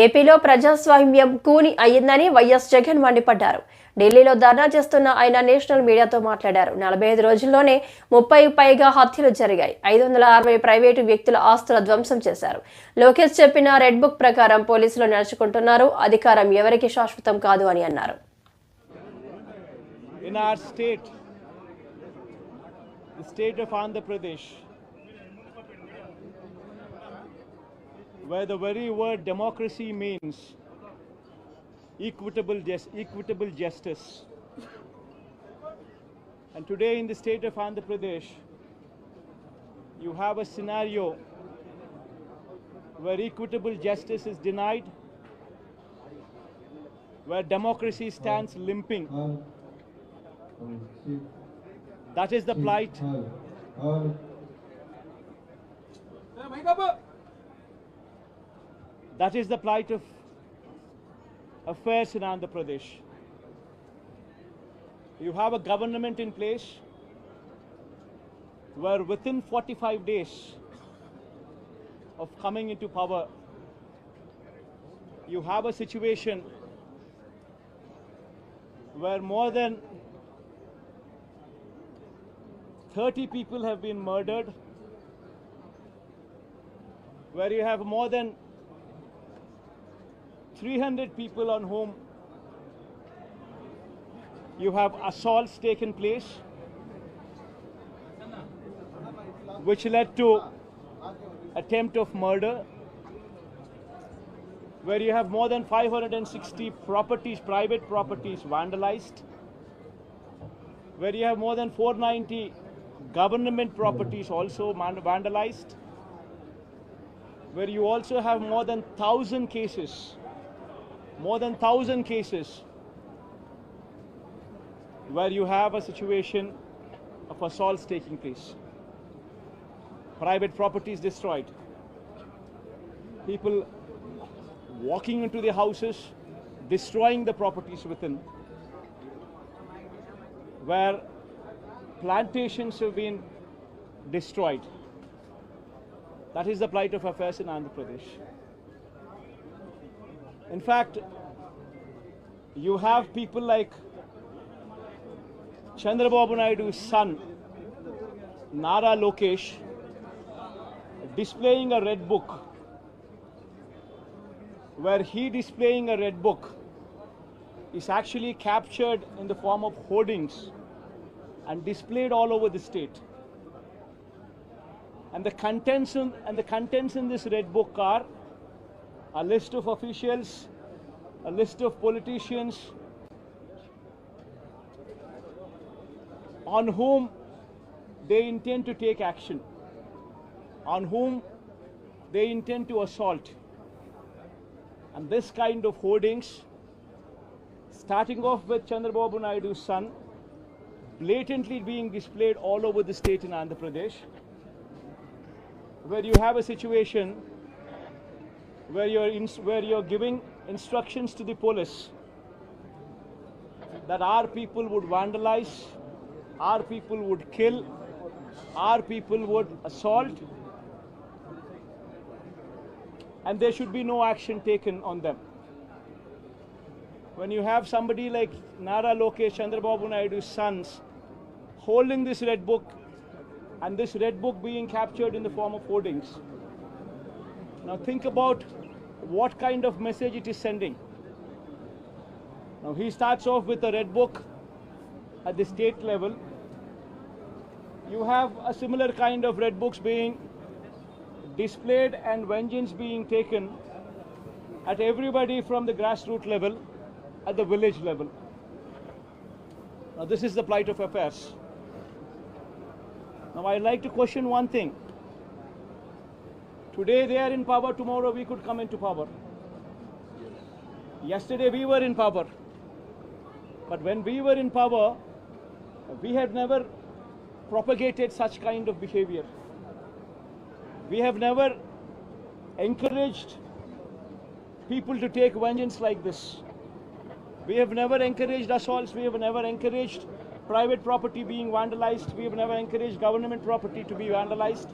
ఏపీలో ప్రజాస్వామ్యం కూని అయ్యిందని వైఎస్ జగన్ మండిపడ్డారు. ఢిల్లీలో ధర్నా చేస్తున్న ఆయన నేషనల్ మీడియాతో మాట్లాడారు. 45 రోజుల్లోనే 30 పైగా హత్యలు జరిగాయి. 560 ప్రైవేటు వ్యక్తుల ఆస్తుల ధ్వంసం చేశారు. లోకేష్ చెప్పిన రెడ్ బుక్ ప్రకారం పోలీసులు నడుచుకుంటున్నారు. అధికారం ఎవరికి శాశ్వతం కాదు అని అన్నారు. In our state, the state of Andhra Pradesh, where the very word democracy means equitable justice. And today in the state of Andhra Pradesh, you have a scenario where equitable justice is denied, where democracy stands limping. That is the plight. That is the plight of affairs in Andhra Pradesh. You have a government in place where within 45 days of coming into power, you have a situation where more than 30 people have been murdered, where you have more than 300 people on whom you have assaults taken place, which led to attempt of murder, where you have more than 560 properties, private properties vandalized, where you have more than 490 government properties also vandalized, where you also have more than 1,000 cases, where you have a situation of assaults taking place, private properties destroyed, people walking into the houses, destroying the properties within, where plantations have been destroyed. That is the plight of affairs in Andhra Pradesh. In fact, you have people like Chandrababu Naidu's son, Nara Lokesh, displaying a red book, where he displaying a red book is actually captured in the form of hoardings and displayed all over the state. And the contents in this red book are a list of officials, a list of politicians on whom they intend to take action, on whom they intend to assault. And this kind of hoardings, starting off with Chandrababu Naidu's son, blatantly being displayed all over the state in Andhra Pradesh, where you have a situation where you're giving instructions to the police that our people would vandalize, our people would kill, our people would assault, and there should be no action taken on them. When you have somebody like Nara Lokesh, Chandrababu Naidu's sons, holding this red book, and this red book being captured in the form of hoardings. Now think about what kind of message it is sending. Now he starts off with a red book at the state level. You have a similar kind of red books being displayed and vengeance being taken at everybody from the grassroots level, at the village level. Now this is the plight of affairs. Now I'd like to question one thing. Today they are in power, tomorrow we could come into power. Yesterday we were in power. But when we were in power, we have never propagated such kind of behavior. We have never encouraged people to take vengeance like this. We have never encouraged assaults. We have never encouraged private property being vandalized. We have never encouraged government property to be vandalized.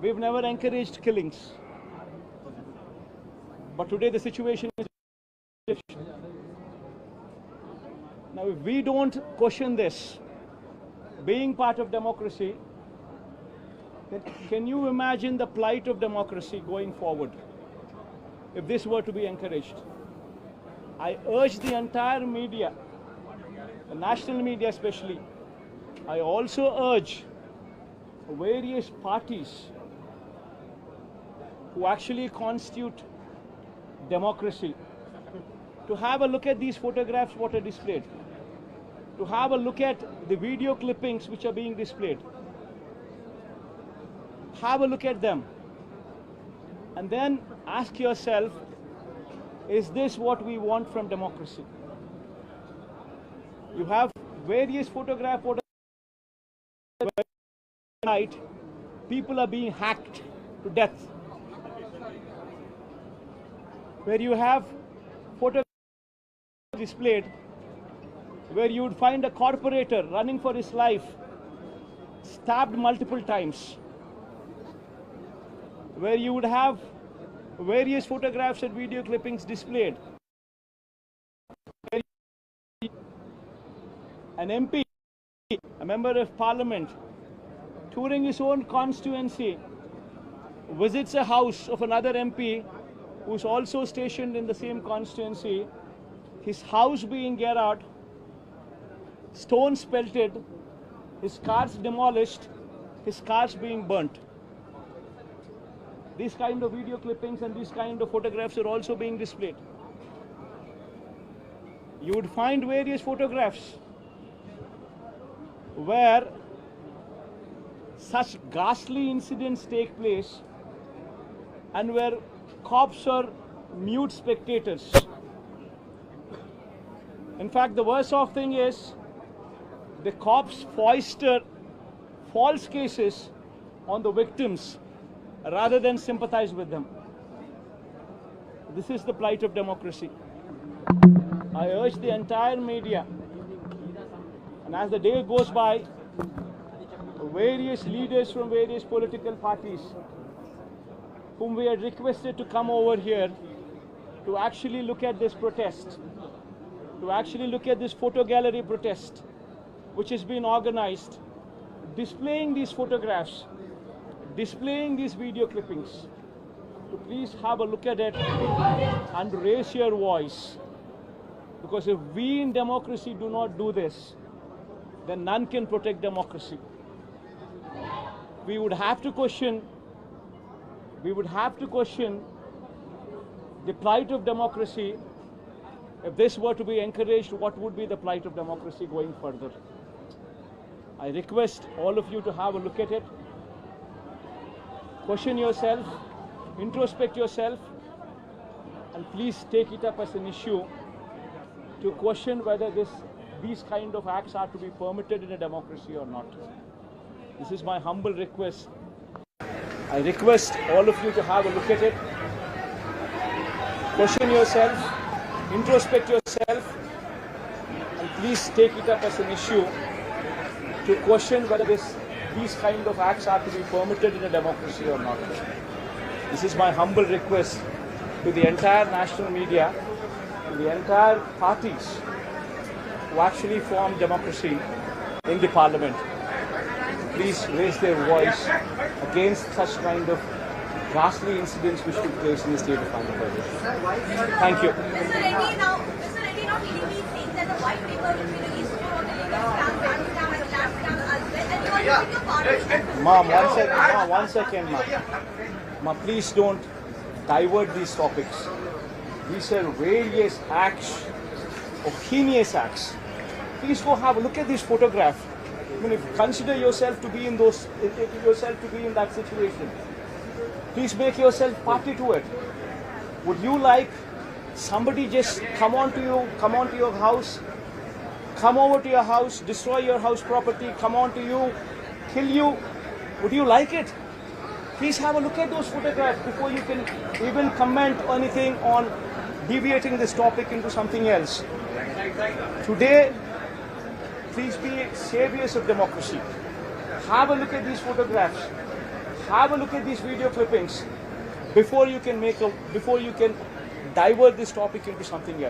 We have never encouraged killings. But today the situation is different. Now, if we don't question this, being part of democracy, then can you imagine the plight of democracy going forward if this were to be encouraged? I urge the entire media, the national media especially, I also urge various parties who actually constitute democracy to have a look at these photographs what are displayed, to have a look at the video clippings which are being displayed. Have a look at them and then ask yourself, is this what we want from democracy? You have various photographs where tonight people are being hacked to death, where you have photographs displayed where you would find a corporator running for his life stabbed multiple times, where you would have various photographs and video clippings displayed. An MP, a member of parliament, touring his own constituency, visits a house of another MP who's also stationed in the same constituency, his house being garroted, stones pelted, his cars demolished, his cars being burnt. These kind of video clippings and these kind of photographs are also being displayed. You would find various photographs where such ghastly incidents take place and where cops are mute spectators. In fact, the worst of thing is the cops foister false cases on the victims rather than sympathize with them. This is the plight of democracy. I urge the entire media, and as the day goes by, various leaders from various political parties whom we had requested to come over here to actually look at this protest, to actually look at this photo gallery protest which has been organized, displaying these photographs, displaying these video clippings, to please have a look at it and raise your voice. Because if we in democracy do not do this, then none can protect democracy. We would have to question the plight of democracy. If this were to be encouraged, what would be the plight of democracy going further? I request all of you to have a look at it, question yourself, introspect yourself, and please take it up as an issue to question whether these kind of acts are to be permitted in a democracy or not. This is my humble request. I request all of you to have a look at it, question yourself, introspect yourself, and please take it up as an issue to question whether these kind of acts are to be permitted in a democracy or not. This is my humble request to the entire national media, to the entire parties who actually form democracy in the parliament. Please raise their voice against such kind of ghastly incidents which took place in the state of Andhra Pradesh. Thank you. Mr. Reddy now clearly saying that the white paper will be released for the legal stamp, and stamp and last stamp as well, and you are using your parliament. Ma, one second, ma. Ma, please don't divert these topics. These are various acts, of heinous acts. Please go have a look at this photograph. I mean, if you consider yourself to be in that situation, please make yourself party to it. Would you like somebody just come onto your house, come over to your house, destroy your house property, come onto you, kill you? Would you like it? Please have a look at those photographs before you can even comment anything on deviating this topic into something else. Today, please be saviors of democracy. Have a look at these photographs. Have a look at these video clippings before you can divert this topic into something else.